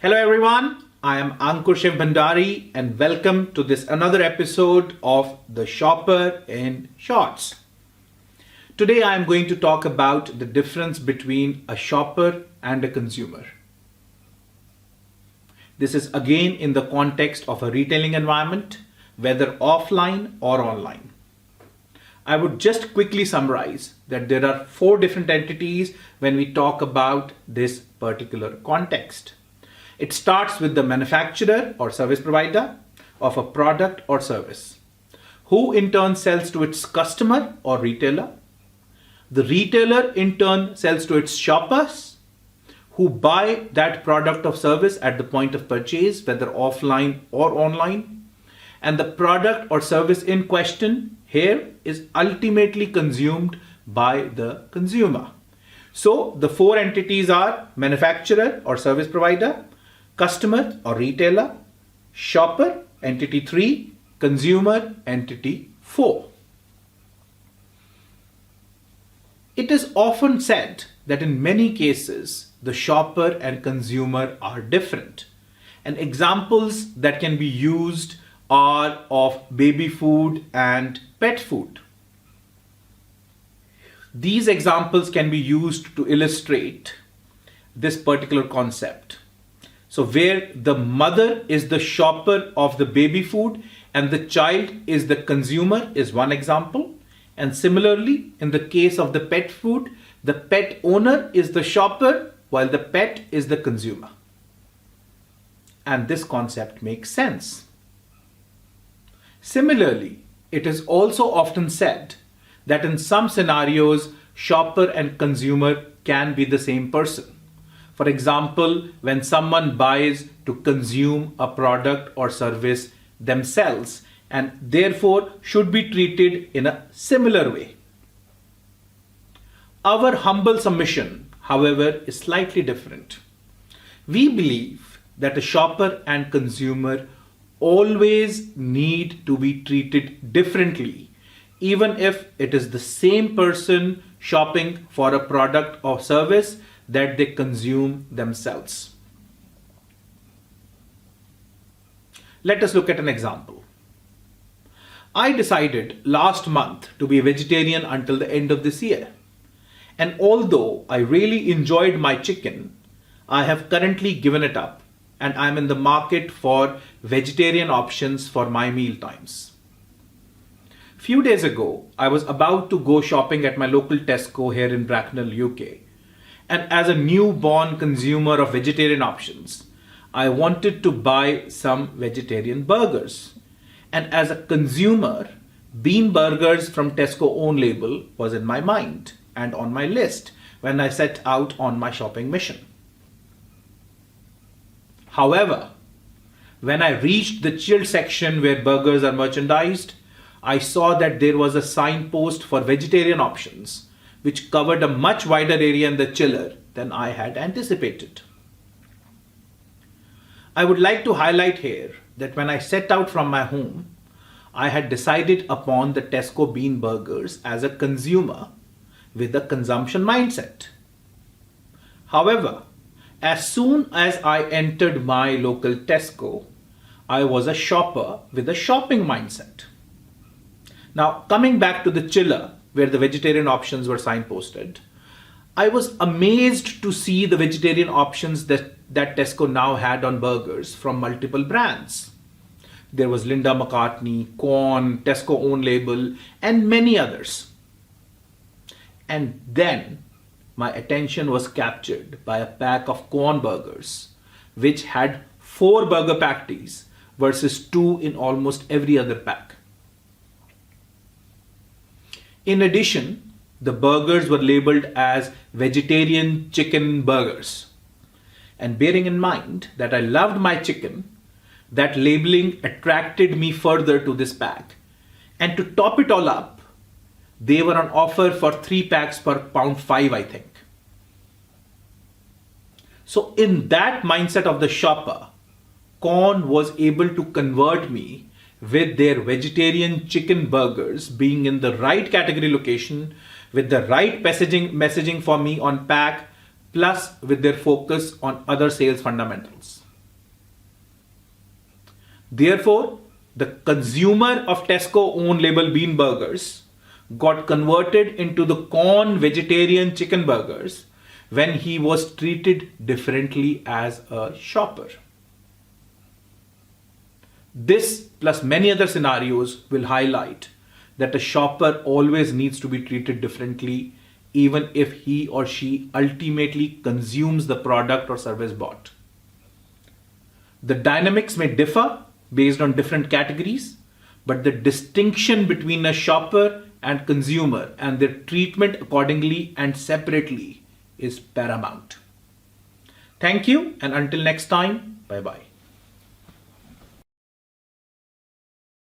Hello everyone, I am ankurshivbhandari and welcome to this another episode of The Shopper in Shorts. Today I am going to talk about the difference between a shopper and a consumer. This is again in the context of a retailing environment, whether offline or online. I would just quickly summarize that there are four different entities when we talk about this particular context. It starts with the manufacturer or service provider of a product or service, who in turn sells to its customer or retailer. The retailer in turn sells to its shoppers, who buy that product or service at the point of purchase, whether offline or online. And the product or service in question here is ultimately consumed by the consumer. So the four entities are manufacturer or service provider, customer or retailer, shopper, entity 3, consumer, entity 4. It is often said that in many cases, the shopper and consumer are different. And examples that can be used are of baby food and pet food. These examples can be used to illustrate this particular concept. So where the mother is the shopper of the baby food and the child is the consumer is one example. And similarly, in the case of the pet food, the pet owner is the shopper while the pet is the consumer. And this concept makes sense. Similarly, it is also often said that in some scenarios, shopper and consumer can be the same person. For example, when someone buys to consume a product or service themselves and therefore should be treated in a similar way. Our humble submission, however, is slightly different. We believe that a shopper and consumer always need to be treated differently, even if it is the same person shopping for a product or service that they consume themselves. Let us look at an example. I decided last month to be a vegetarian until the end of this year. And although I really enjoyed my chicken, I have currently given it up and I'm in the market for vegetarian options for my meal times. Few days ago, I was about to go shopping at my local Tesco here in Bracknell, UK. And as a newborn consumer of vegetarian options, I wanted to buy some vegetarian burgers. And as a consumer, bean burgers from Tesco own label was in my mind and on my list when I set out on my shopping mission. However, when I reached the chilled section where burgers are merchandised, I saw that there was a signpost for vegetarian options, which covered a much wider area in the chiller than I had anticipated. I would like to highlight here that when I set out from my home, I had decided upon the Tesco bean burgers as a consumer with a consumption mindset. However, as soon as I entered my local Tesco, I was a shopper with a shopping mindset. Now, coming back to the chiller, where the vegetarian options were signposted, I was amazed to see the vegetarian options that Tesco now had on burgers from multiple brands. There was Linda McCartney, Corn, Tesco own label, and many others. And then my attention was captured by a pack of Corn burgers, which had 4 burger patties versus 2 in almost every other pack. In addition, the burgers were labeled as vegetarian chicken burgers. And bearing in mind that I loved my chicken, that labeling attracted me further to this pack. And to top it all up, they were on offer for 3 packs for £5, I think. So in that mindset of the shopper, Corn was able to convert me with their vegetarian chicken burgers being in the right category location, with the right messaging for me on pack, plus with their focus on other sales fundamentals. Therefore, the consumer of Tesco own label bean burgers got converted into the corn vegetarian chicken burgers when he was treated differently as a shopper. This plus many other scenarios will highlight that a shopper always needs to be treated differently even if he or she ultimately consumes the product or service bought. The dynamics may differ based on different categories, but the distinction between a shopper and consumer and their treatment accordingly and separately is paramount. Thank you, and until next time, bye bye.